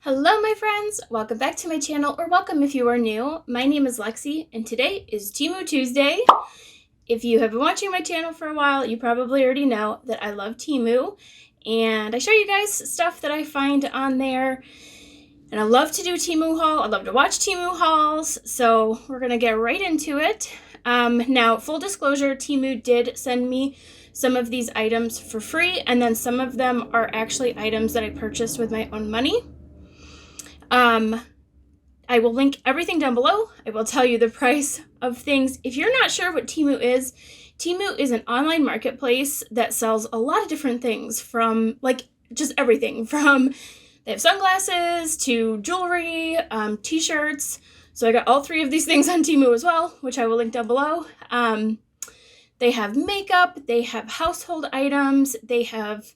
Hello my friends, welcome back to my channel, or welcome if you are new. My name is Lexi, and today is Temu Tuesday. If you have been watching my channel for a while, you probably already know that I love Temu, and I show you guys stuff that I find on there. And I love to do Temu haul, I love to watch Temu hauls, so we're gonna get right into it. Now, full disclosure, Temu did send me some of these items for free, and then some of them are actually items that I purchased with my own money. I will link everything down below. I will tell you the price of things. If you're not sure what Temu is an online marketplace that sells a lot of different things, from like just everything from, they have sunglasses to jewelry, t-shirts. So I got all three of these things on Temu as well, which I will link down below. They have makeup, they have household items, they have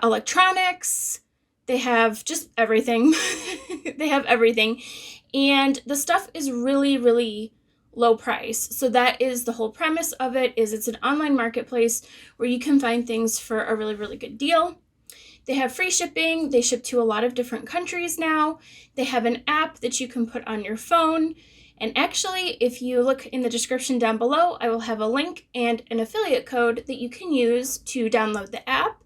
electronics, they have just everything. They have everything. And the stuff is really, really low price. So that is the whole premise of it, is it's an online marketplace where you can find things for a really, really good deal. They have free shipping. They ship to a lot of different countries now. They have an app that you can put on your phone. And actually, if you look in the description down below, I will have a link and an affiliate code that you can use to download the app.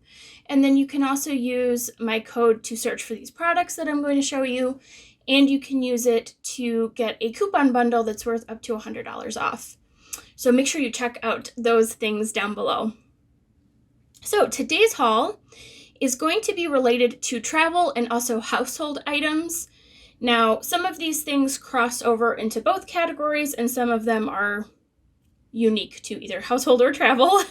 And then you can also use my code to search for these products that I'm going to show you. And you can use it to get a coupon bundle that's worth up to $100 off. So make sure you check out those things down below. So today's haul is going to be related to travel and also household items. Now, some of these things cross over into both categories, and some of them are unique to either household or travel.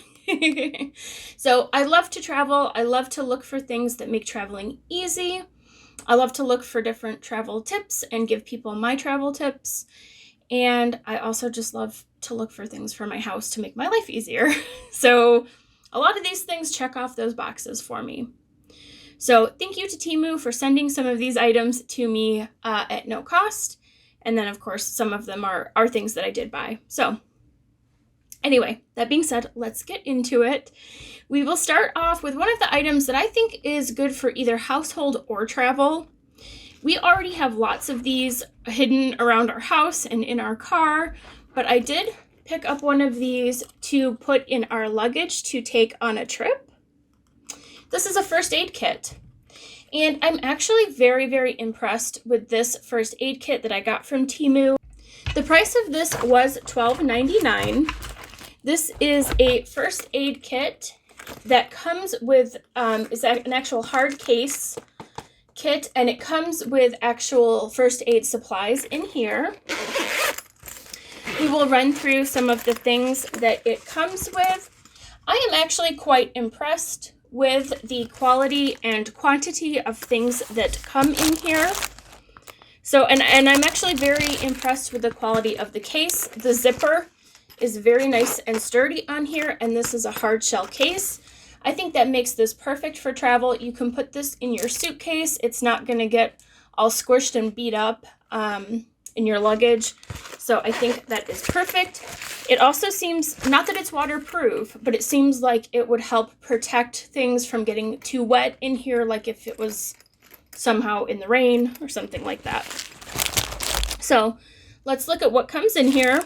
So I love to travel. I love to look for things that make traveling easy. I love to look for different travel tips and give people my travel tips. And I also just love to look for things for my house to make my life easier. So a lot of these things check off those boxes for me. So thank you to Temu for sending some of these items to me at no cost. And then, of course, some of them are things that I did buy. So anyway, that being said, let's get into it. We will start off with one of the items that I think is good for either household or travel. We already have lots of these hidden around our house and in our car, but I did pick up one of these to put in our luggage to take on a trip. This is a first aid kit. And I'm actually very, very impressed with this first aid kit that I got from Temu. The price of this was $12.99. This is a first aid kit that comes with, is an actual hard case kit, and it comes with actual first aid supplies in here. We will run through some of the things that it comes with. I am actually quite impressed with the quality and quantity of things that come in here. So, and I'm actually very impressed with the quality of the case. The zipper is very nice and sturdy on here, and this is a hard shell case. I think that makes this perfect for travel. You can put this in your suitcase. It's not going to get all squished and beat up in your luggage. So I think that is perfect. It also seems, not that it's waterproof, but it seems like it would help protect things from getting too wet in here, like if it was somehow in the rain or something like that. So let's look at what comes in here.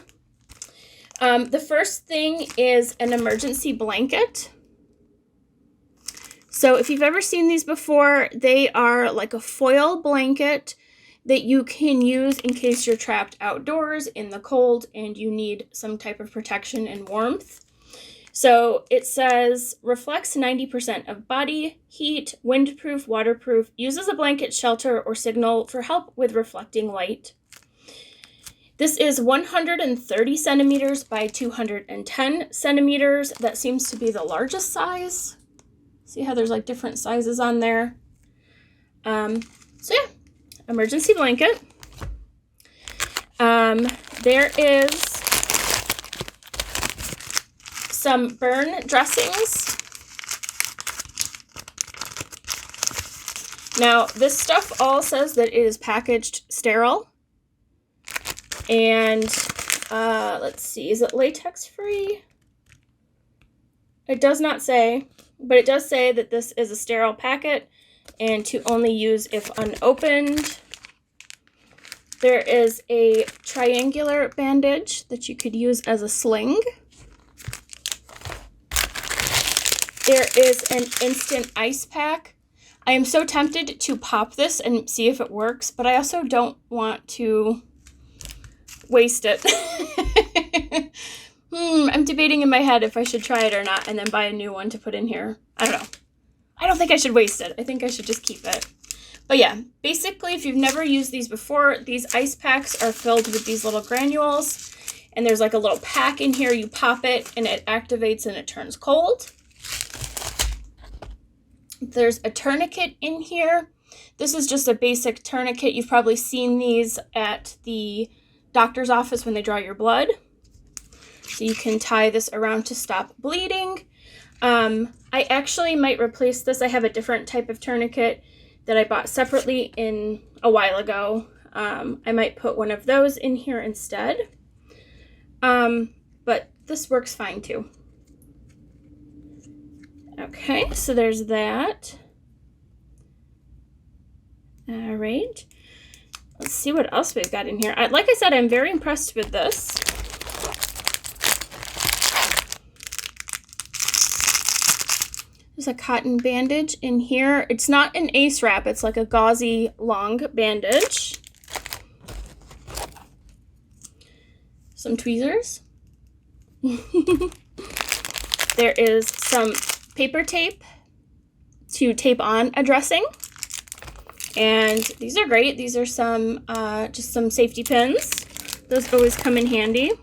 The first thing is an emergency blanket. So if you've ever seen these before, they are like a foil blanket that you can use in case you're trapped outdoors in the cold and you need some type of protection and warmth. So it says, reflects 90% of body heat, windproof, waterproof, uses a blanket shelter or signal for help with reflecting light. This is 130 centimeters by 210 centimeters. That seems to be the largest size. See how there's like different sizes on there? So yeah, emergency blanket. There is some burn dressings. Now, this stuff all says that it is packaged sterile. And let's see, is it latex free? It does not say, but it does say that this is a sterile packet and to only use if unopened. There is a triangular bandage that you could use as a sling. There is an instant ice pack. I am so tempted to pop this and see if it works, but I also don't want to waste it. I'm debating in my head if I should try it or not and then buy a new one to put in here. I don't know. I don't think I should waste it. I think I should just keep it. But yeah, basically, if you've never used these before, these ice packs are filled with these little granules. And there's like a little pack in here. You pop it and it activates and it turns cold. There's a tourniquet in here. This is just a basic tourniquet. You've probably seen these at the doctor's office when they draw your blood. So you can tie this around to stop bleeding. I actually might replace this. I have a different type of tourniquet that I bought separately in a while ago. I might put one of those in here instead. But this works fine too. Okay, so there's that. All right. Let's see what else we've got in here. Like I said, I'm very impressed with this. There's a cotton bandage in here. It's not an ace wrap. It's like a gauzy long bandage. Some tweezers. There is some paper tape to tape on a dressing. And these are great. These are some, just some safety pins. Those always come in handy.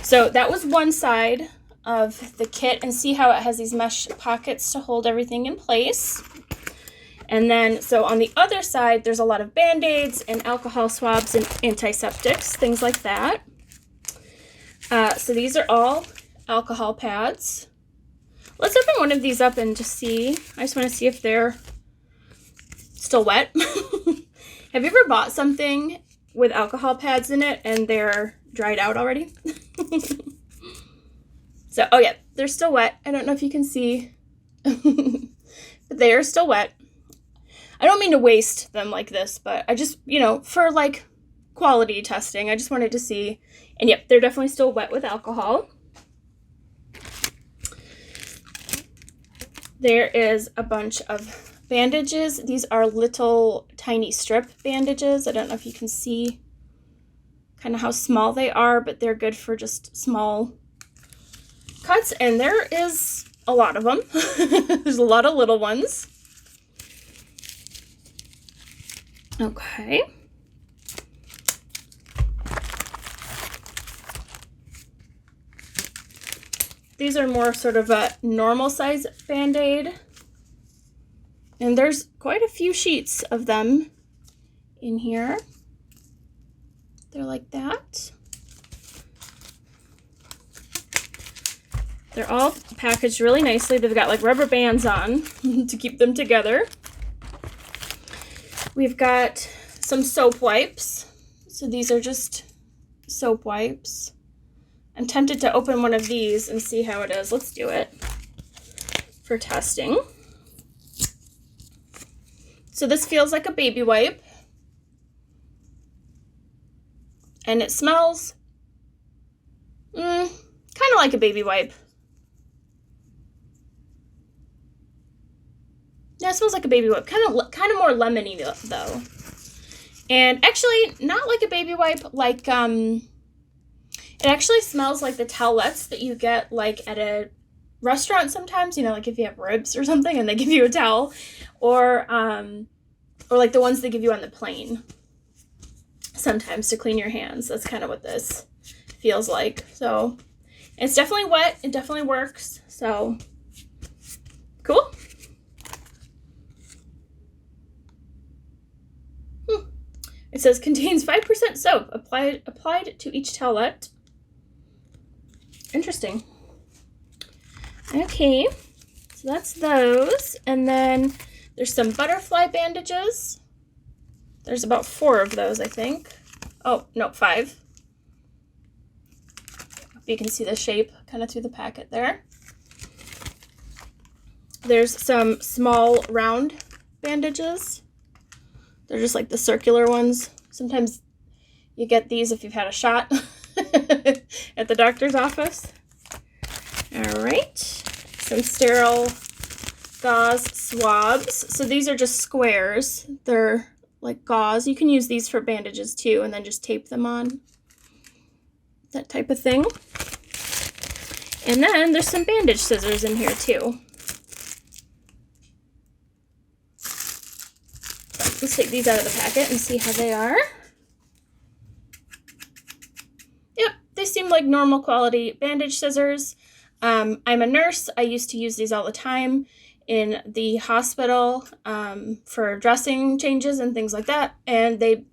So that was one side of the kit, and see how it has these mesh pockets to hold everything in place. And then, so on the other side, there's a lot of Band-Aids and alcohol swabs and antiseptics, things like that. So these are all alcohol pads. Let's open one of these up and just see. I just want to see if they're still wet. Have you ever bought something with alcohol pads in it and they're dried out already? So, oh yeah, they're still wet. I don't know if you can see, but they are still wet. I don't mean to waste them like this, but I just, you know, for like quality testing, I just wanted to see. And yep, they're definitely still wet with alcohol. There is a bunch of bandages. These are little tiny strip bandages. I don't know if you can see kind of how small they are, but they're good for just small cuts, and there is a lot of them. There's a lot of little ones. Okay. These are more sort of a normal size Band-Aid. And there's quite a few sheets of them in here. They're like that. They're all packaged really nicely. They've got like rubber bands on to keep them together. We've got some soap wipes. So these are just soap wipes. I'm tempted to open one of these and see how it is. Let's do it for testing. So this feels like a baby wipe. And it smells kind of like a baby wipe. Yeah, it smells like a baby wipe. Kind of more lemony though. And actually, not like a baby wipe. Like it actually smells like the towelettes that you get like at a restaurant sometimes. You know, like if you have ribs or something and they give you a towel, or like the ones they give you on the plane sometimes to clean your hands. That's kind of what this feels like. So it's definitely wet. It definitely works. So cool. It says contains 5% soap applied to each towelette. Interesting. Okay, so that's those. And then there's some butterfly bandages. There's about 4 of those, I think. Oh, no, 5. You can see the shape kind of through the packet there. There's some small round bandages. They're just like the circular ones. Sometimes you get these if you've had a shot at the doctor's office. All right, some sterile gauze swabs. So these are just squares. They're like gauze. You can use these for bandages too, and then just tape them on. That type of thing. And then there's some bandage scissors in here too. Let's take these out of the packet and see how they are. Yep, they seem like normal quality bandage scissors. I'm a nurse. I used to use these all the time in the hospital for dressing changes and things like that. And they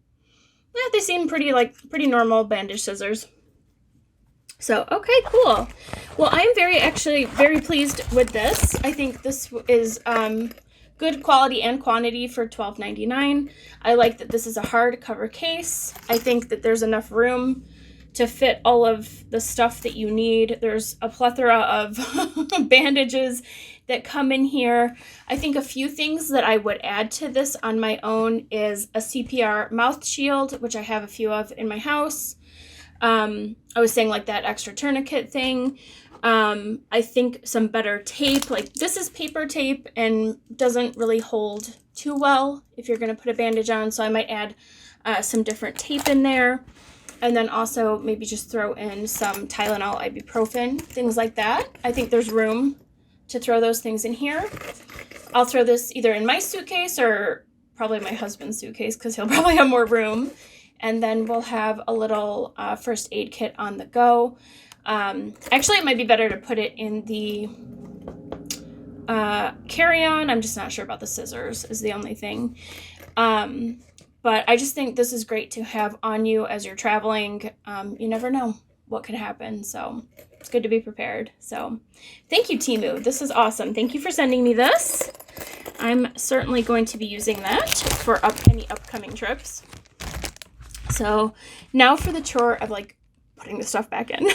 seem pretty normal bandage scissors. So, okay, cool. Well, I'm actually very pleased with this. I think this is good quality and quantity for $12.99. I like that this is a hardcover case. I think that there's enough room to fit all of the stuff that you need. There's a plethora of bandages that come in here. I think a few things that I would add to this on my own is a CPR mouth shield, which I have a few of in my house. I was saying like that extra tourniquet thing. I think some better tape, like this is paper tape and doesn't really hold too well if you're going to put a bandage on. So I might add some different tape in there. And then also maybe just throw in some Tylenol, ibuprofen, things like that. I think there's room to throw those things in here. I'll throw this either in my suitcase or probably my husband's suitcase because he'll probably have more room. And then we'll have a little first aid kit on the go. Actually, it might be better to put it in the carry-on. I'm just not sure about the scissors is the only thing. But I just think this is great to have on you as you're traveling. You never know what could happen. So it's good to be prepared. So thank you, Temu. This is awesome. Thank you for sending me this. I'm certainly going to be using that for any upcoming trips. So now for the chore of like putting the stuff back in.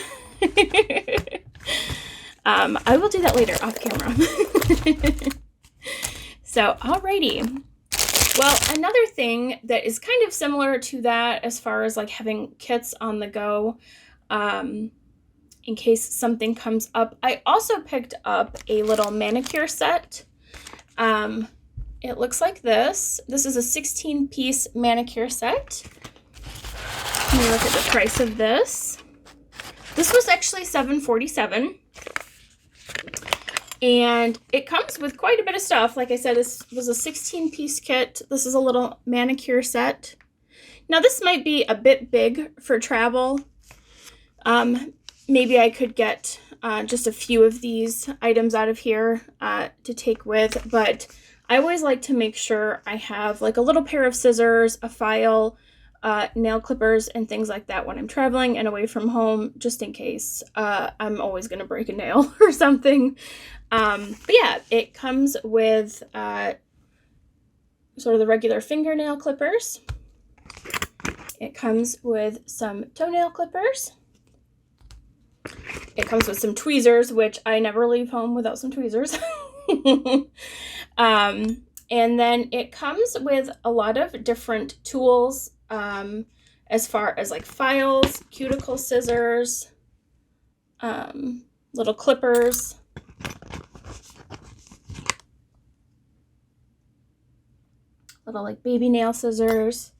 I will do that later off camera. So, alrighty. Well, another thing that is kind of similar to that as far as like having kits on the go in case something comes up. I also picked up a little manicure set. It looks like this. This is a 16-piece manicure set. Let me look at the price of this. This was actually $7.47. And it comes with quite a bit of stuff. Like I said, this was a 16-piece kit. This is a little manicure set. Now, this might be a bit big for travel. Maybe I could get just a few of these items out of here to take with. But I always like to make sure I have like a little pair of scissors, a file, nail clippers, and things like that when I'm traveling and away from home, just in case I'm always going to break a nail or something. But yeah, it comes with sort of the regular fingernail clippers. It comes with some toenail clippers. It comes with some tweezers, which I never leave home without some tweezers. And then it comes with a lot of different tools as far as like files, cuticle scissors, little clippers. Little like baby nail scissors.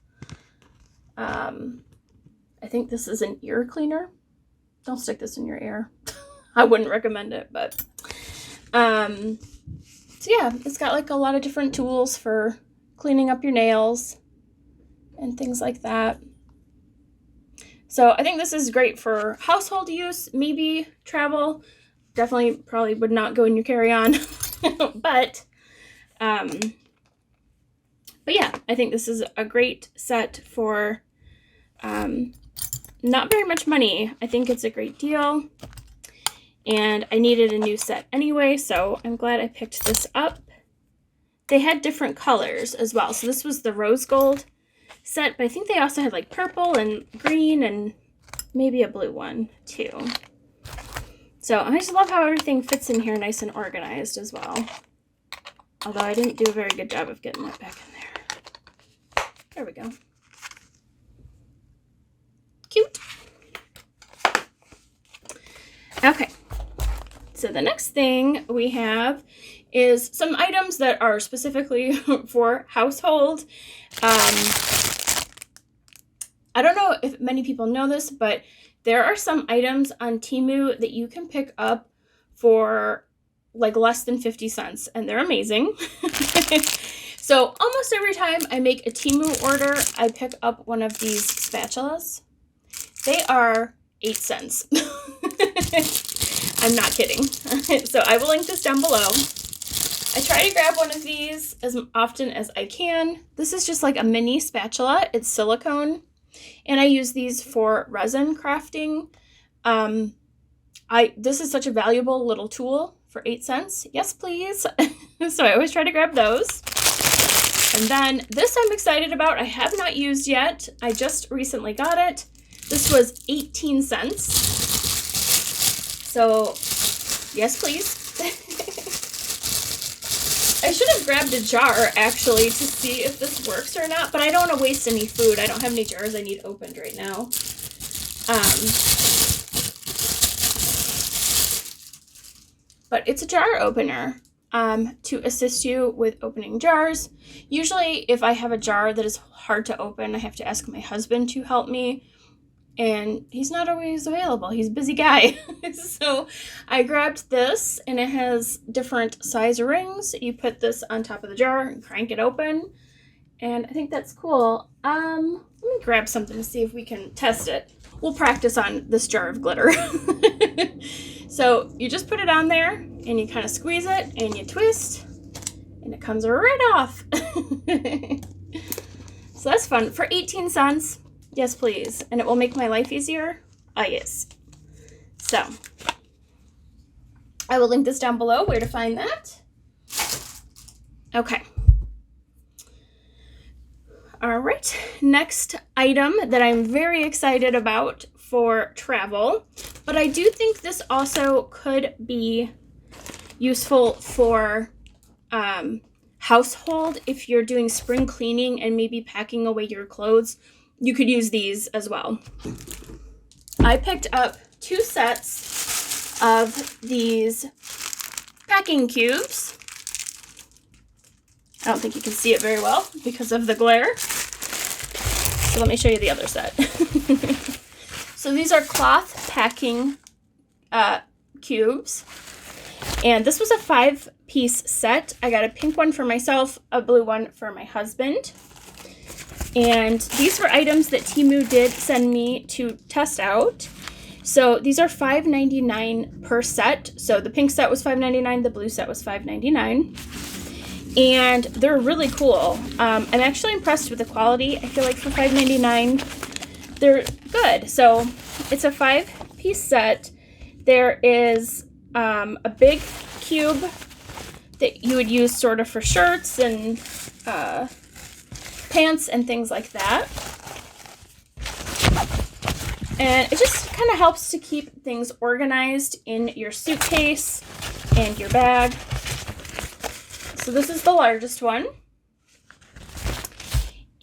I think this is an ear cleaner. Don't stick this in your ear. I wouldn't recommend it, but so yeah, it's got like a lot of different tools for cleaning up your nails and things like that. So I think this is great for household use, maybe travel. Definitely probably would not go in your carry-on. But yeah, I think this is a great set for not very much money. I think it's a great deal. And I needed a new set anyway, so I'm glad I picked this up. They had different colors as well. So this was the rose gold set, but I think they also had like purple and green and maybe a blue one too. So I just love how everything fits in here nice and organized as well. Although I didn't do a very good job of getting that back in there. There we go. Cute. Okay. So the next thing we have is some items that are specifically for household. I don't know if many people know this, but there are some items on Temu that you can pick up for like less than 50 cents, and they're amazing. So almost every time I make a Temu order, I pick up one of these spatulas. They are 8 cents. I'm not kidding. So I will link this down below. I try to grab one of these as often as I can. This is just like a mini spatula. It's silicone. And I use these for resin crafting. This is such a valuable little tool for 8 cents. Yes, please. So I always try to grab those. And then this I'm excited about. I have not used yet. I just recently got it. This was 18 cents. So yes, please. I should have grabbed a jar, actually, to see if this works or not, but I don't want to waste any food. I don't have any jars I need opened right now. But it's a jar opener to assist you with opening jars. Usually, if I have a jar that is hard to open, I have to ask my husband to help me. And he's not always available. He's a busy guy. So I grabbed this, and it has different size rings. You put this on top of the jar and crank it open. And I think that's cool. Let me grab something to see if we can test it. We'll practice on this jar of glitter. So you just put it on there, and you kind of squeeze it, and you twist, and it comes right off. So that's fun. For 18 cents. Yes, please. And it will make my life easier? Ah, yes. So, I will link this down below where to find that. Okay. All right. Next item that I'm very excited about for travel, but I do think this also could be useful for household if you're doing spring cleaning and maybe packing away your clothes. You could use these as well. I picked up 2 sets of these packing cubes. I don't think you can see it very well because of the glare. So let me show you the other set. So these are cloth packing cubes. And this was a 5-piece set. I got a pink one for myself, a blue one for my husband. And these were items that Temu did send me to test out. So these are $5.99 per set. So the pink set was $5.99, the blue set was $5.99. And they're really cool. I'm actually impressed with the quality. I feel like for $5.99, they're good. So it's a 5-piece set. There is a big cube that you would use sort of for shirts and pants and things like that. And it just kind of helps to keep things organized in your suitcase and your bag. So this is the largest one.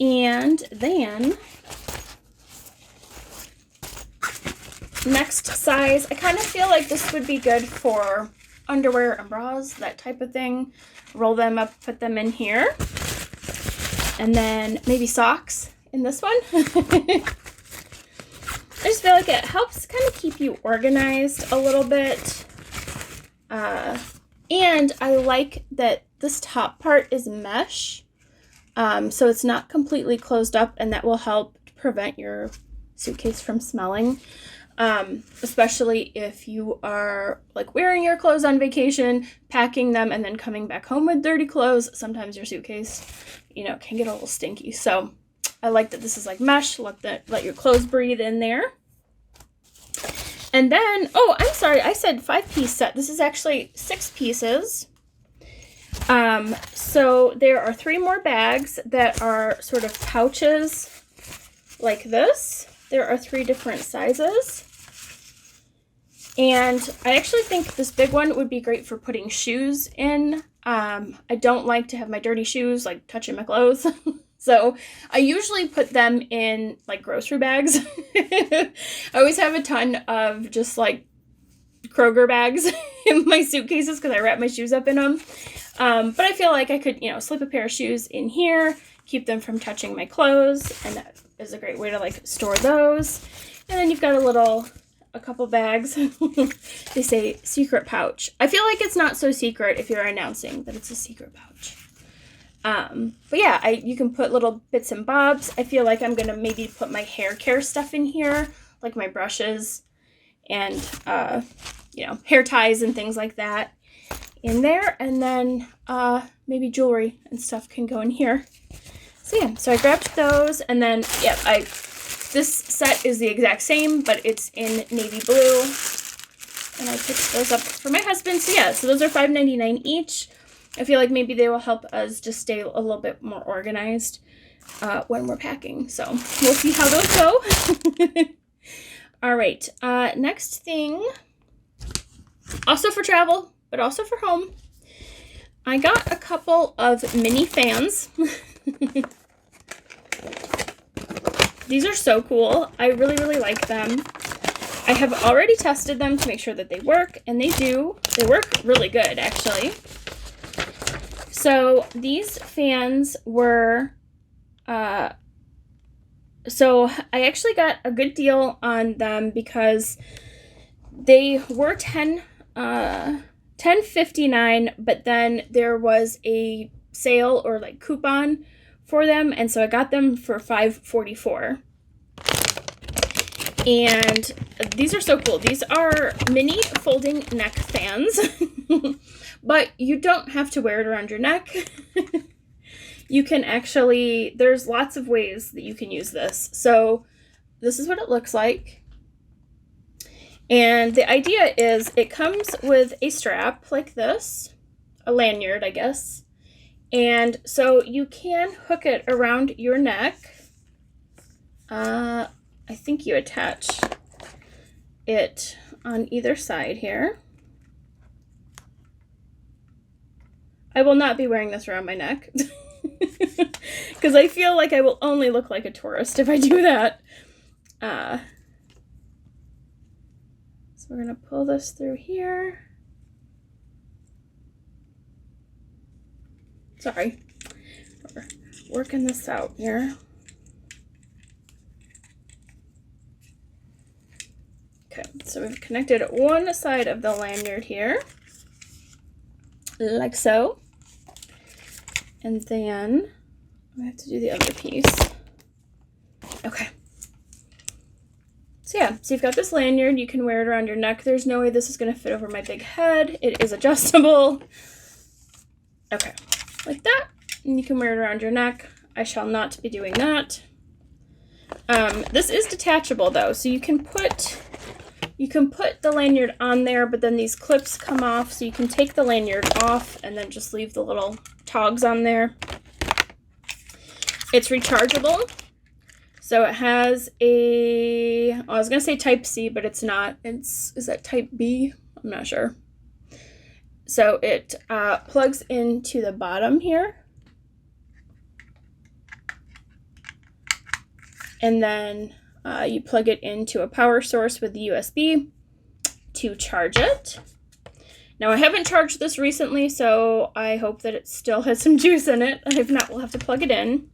And then next size, I kind of feel like this would be good for underwear and bras, that type of thing. Roll them up, put them in here. And then maybe socks in this one. I just feel like it helps kind of keep you organized a little bit. And I like that this top part is mesh. So it's not completely closed up, and that will help prevent your suitcase from smelling. Especially if you are like wearing your clothes on vacation, packing them, and then coming back home with dirty clothes. Sometimes your suitcase, can get a little stinky. So I like that this is like mesh. Let your clothes breathe in there. And then, oh, I'm sorry, I said 5-piece set. This is actually 6 pieces. So there are 3 more bags that are sort of pouches like this. There are 3 different sizes. And I actually think this big one would be great for putting shoes in. I don't like to have my dirty shoes like touching my clothes. So I usually put them in like grocery bags. I always have a ton of just like Kroger bags in my suitcases because I wrap my shoes up in them. But I feel like I could, slip a pair of shoes in here, keep them from touching my clothes, and that is a great way to like store those. And then you've got a couple bags. They say secret pouch. I feel like it's not so secret if you're announcing that it's a secret pouch. But yeah, you can put little bits and bobs. I feel like I'm gonna maybe put my hair care stuff in here, like my brushes and hair ties and things like that in there, and then maybe jewelry and stuff can go in here. So yeah, so I grabbed those, and then this set is the exact same, but it's in navy blue, and I picked those up for my husband. So yeah, so those are $5.99 each. I feel like maybe they will help us just stay a little bit more organized when we're packing. So we'll see how those go. All right, next thing, also for travel, but also for home, I got a couple of mini fans. These are so cool. I really, really like them. I have already tested them to make sure that they work, and they do. They work really good, actually. So these fans were, so I actually got a good deal on them because they were $10.59, but then there was a sale or like coupon for them, and so I got them for $5.44. And these are so cool. These are mini folding neck fans. But you don't have to wear it around your neck. You can actually, there's lots of ways that you can use this. So this is what it looks like. And the idea is it comes with a strap like this, a lanyard, I guess. And so you can hook it around your neck. I think you attach it on either side here. I will not be wearing this around my neck because I feel like I will only look like a tourist if I do that. So we're going to pull this through here. Sorry, we're working this out here. Okay, so we've connected one side of the lanyard here, like so. And then I have to do the other piece. Okay. So yeah, so you've got this lanyard. You can wear it around your neck. There's no way this is going to fit over my big head. It is adjustable. Okay, like that. And you can wear it around your neck. I shall not be doing that. This is detachable though, so you can put the lanyard on there, but then these clips come off, so you can take the lanyard off and then just leave the little togs on there. It's rechargeable. So it has I was going to say type C, but it's not. Is that type B? I'm not sure. So it plugs into the bottom here. And then you plug it into a power source with the USB to charge it. Now, I haven't charged this recently, so I hope that it still has some juice in it. If not, we'll have to plug it in.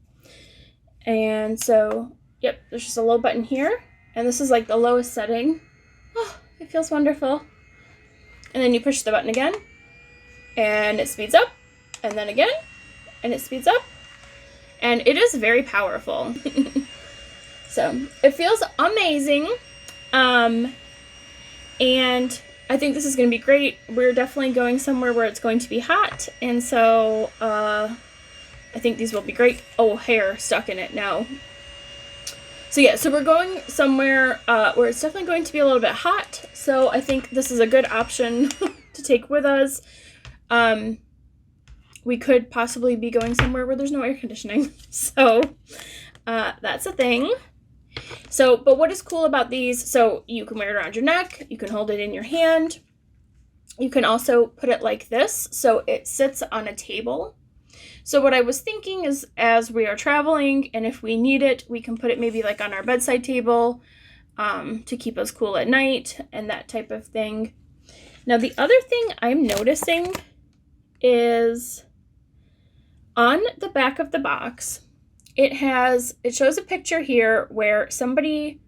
And so, yep, there's just a little button here. And this is like the lowest setting. Oh, it feels wonderful. And then you push the button again, and it speeds up. And then again, and it speeds up. And it is very powerful. So, it feels amazing. And I think this is going to be great. We're definitely going somewhere where it's going to be hot. And so, I think these will be great. Oh, hair stuck in it now. So yeah, so we're going somewhere where it's definitely going to be a little bit hot. So I think this is a good option to take with us. We could possibly be going somewhere where there's no air conditioning. So that's a thing. So, but what is cool about these, so you can wear it around your neck, you can hold it in your hand, You can also put it like this, so it sits on a table. So what I was thinking is, as we are traveling, and if we need it, we can put it maybe like on our bedside table to keep us cool at night and that type of thing. Now, the other thing I'm noticing is on the back of the box, it shows a picture here where somebody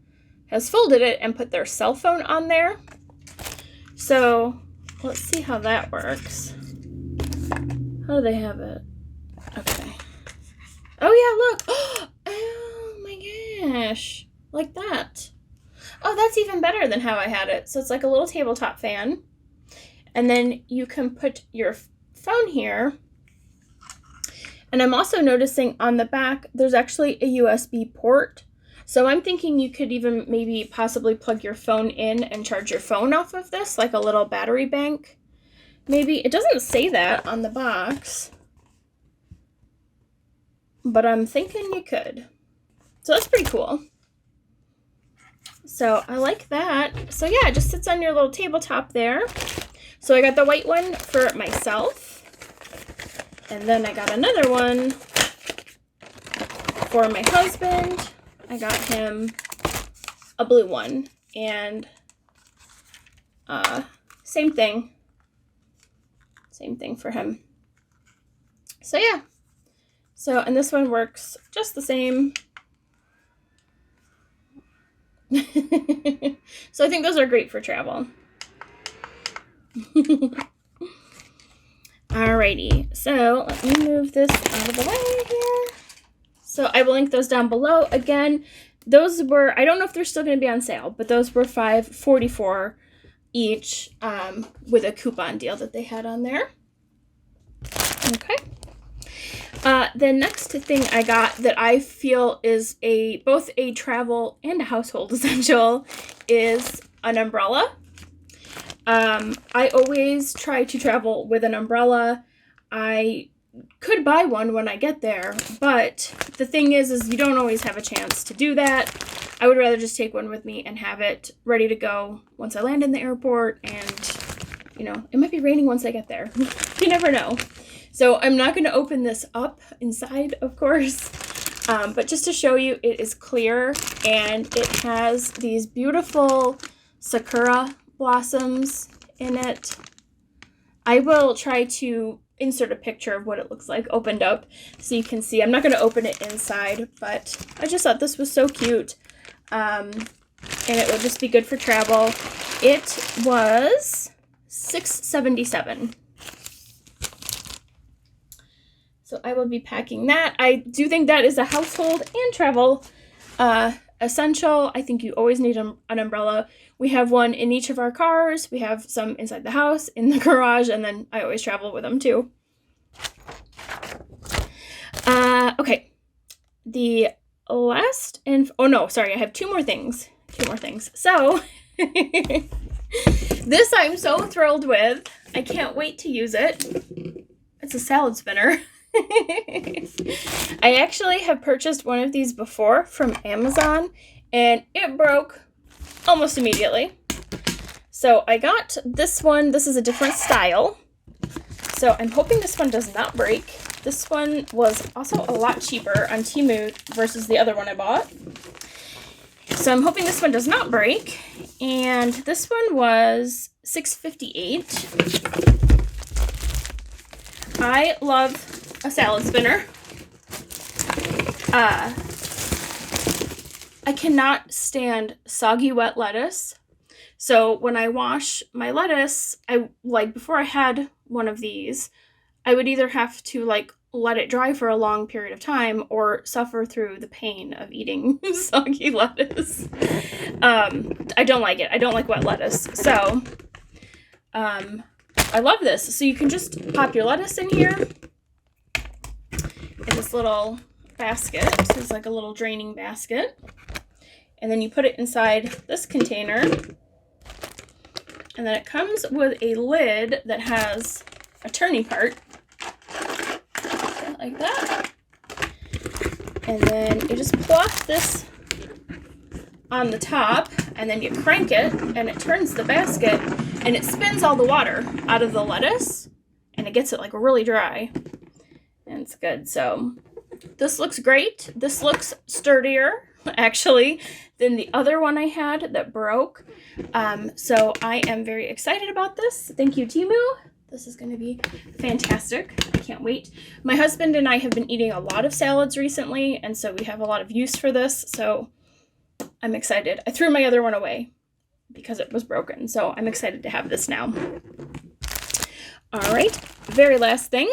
has folded it and put their cell phone on there. So let's see how that works. How do they have it? Okay. Oh yeah, look. Oh my gosh. Like that. Oh, that's even better than how I had it. So it's like a little tabletop fan. And then you can put your phone here. And I'm also noticing on the back, there's actually a USB port. So I'm thinking you could even maybe possibly plug your phone in and charge your phone off of this, like a little battery bank. Maybe. It doesn't say that on the box, but I'm thinking you could. So that's pretty cool. So I like that. So yeah, it just sits on your little tabletop there. So I got the white one for myself. And then I got another one for my husband. I got him a blue one. And same thing. Same thing for him. So yeah. So, and this one works just the same. So I think those are great for travel. Alrighty, so let me move this out of the way here. So I will link those down below. Again, those were, I don't know if they're still going to be on sale, but those were $5.44 each with a coupon deal that they had on there. Okay. The next thing I got that I feel is both a travel and a household essential is an umbrella. I always try to travel with an umbrella. I could buy one when I get there, but the thing is you don't always have a chance to do that. I would rather just take one with me and have it ready to go once I land in the airport, and, you know, it might be raining once I get there. You never know. So I'm not going to open this up inside, of course, but just to show you, it is clear, and it has these beautiful Sakura Blossoms in it. I will try to insert a picture of what it looks like opened up so you can see. I'm not going to open it inside, but I just thought this was so cute, and it would just be good for travel. It was $6.77. So I will be packing that. I do think that is a household and travel essential. I think you always need an umbrella. We have one in each of our cars. We have some inside the house, in the garage, and then I always travel with them too. Okay. The last oh no, sorry, I have two more things. So this I'm so thrilled with. I can't wait to use it. It's a salad spinner. I actually have purchased one of these before from Amazon, and it broke almost immediately. So I got this one. This is a different style. So I'm hoping this one does not break. This one was also a lot cheaper on Temu versus the other one I bought. So I'm hoping this one does not break. And this one was $6.58. I love a salad spinner. I cannot stand soggy wet lettuce. So when I wash my lettuce, before I had one of these, I would either have to let it dry for a long period of time or suffer through the pain of eating soggy lettuce. I don't like it. I don't like wet lettuce. So I love this. So you can just pop your lettuce in here in this little basket. So it's like a little draining basket. And then you put it inside this container. And then it comes with a lid that has a turning part. Like that. And then you just plop this on the top. and then you crank it and it turns the basket and it spins all the water out of the lettuce and it gets it like really dry, and it's good. So this looks great. This looks sturdier actually than the other one I had that broke. So I am very excited about this. Thank you, Temu. This is going to be fantastic. I can't wait. My husband and I have been eating a lot of salads recently, and so we have a lot of use for this, so I'm excited. I threw my other one away because it was broken, so I'm excited to have this now. All right, very last thing.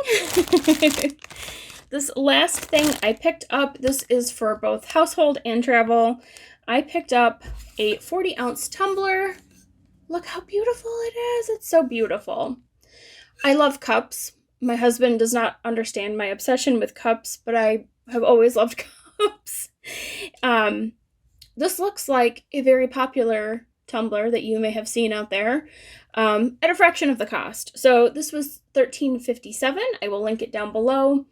This last thing I picked up, this is for both household and travel. I picked up a 40-ounce tumbler. Look how beautiful it is. It's so beautiful. I love cups. My husband does not understand my obsession with cups, but I have always loved cups. This looks like a very popular tumbler that you may have seen out there at a fraction of the cost. So this was $13.57. I will link it down below.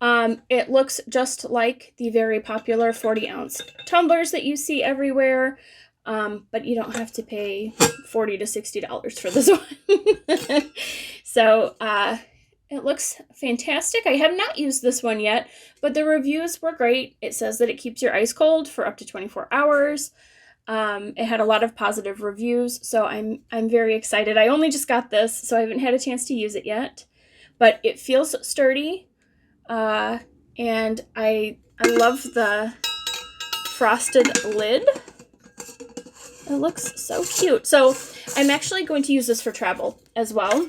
It looks just like the very popular 40-ounce tumblers that you see everywhere, but you don't have to pay $40 to $60 for this one. So it looks fantastic. I have not used this one yet, but the reviews were great. It says that it keeps your ice cold for up to 24 hours. It had a lot of positive reviews, so I'm very excited. I only just got this, so I haven't had a chance to use it yet, but it feels sturdy. And I love the frosted lid. It looks so cute. So I'm actually going to use this for travel as well.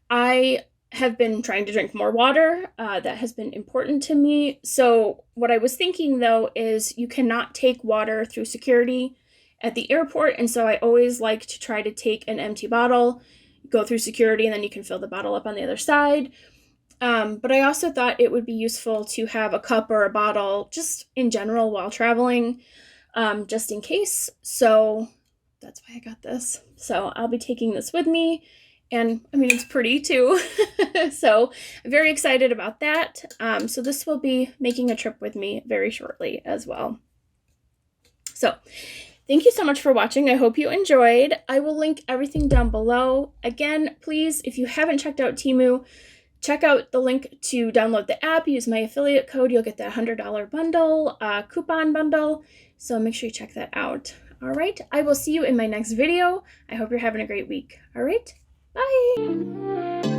I have been trying to drink more water. That has been important to me. So what I was thinking though is you cannot take water through security at the airport. And so I always like to try to take an empty bottle, go through security, and then you can fill the bottle up on the other side. But I also thought it would be useful to have a cup or a bottle just in general while traveling, just in case. So that's why I got this. So I'll be taking this with me, and I mean, it's pretty too. So I'm very excited about that. So this will be making a trip with me very shortly as well. So thank you so much for watching. I hope you enjoyed. I will link everything down below. Again, please, if you haven't checked out Temu, check out the link to download the app. Use my affiliate code. You'll get that $100 bundle, coupon bundle. So make sure you check that out. All right. I will see you in my next video. I hope you're having a great week. All right. Bye.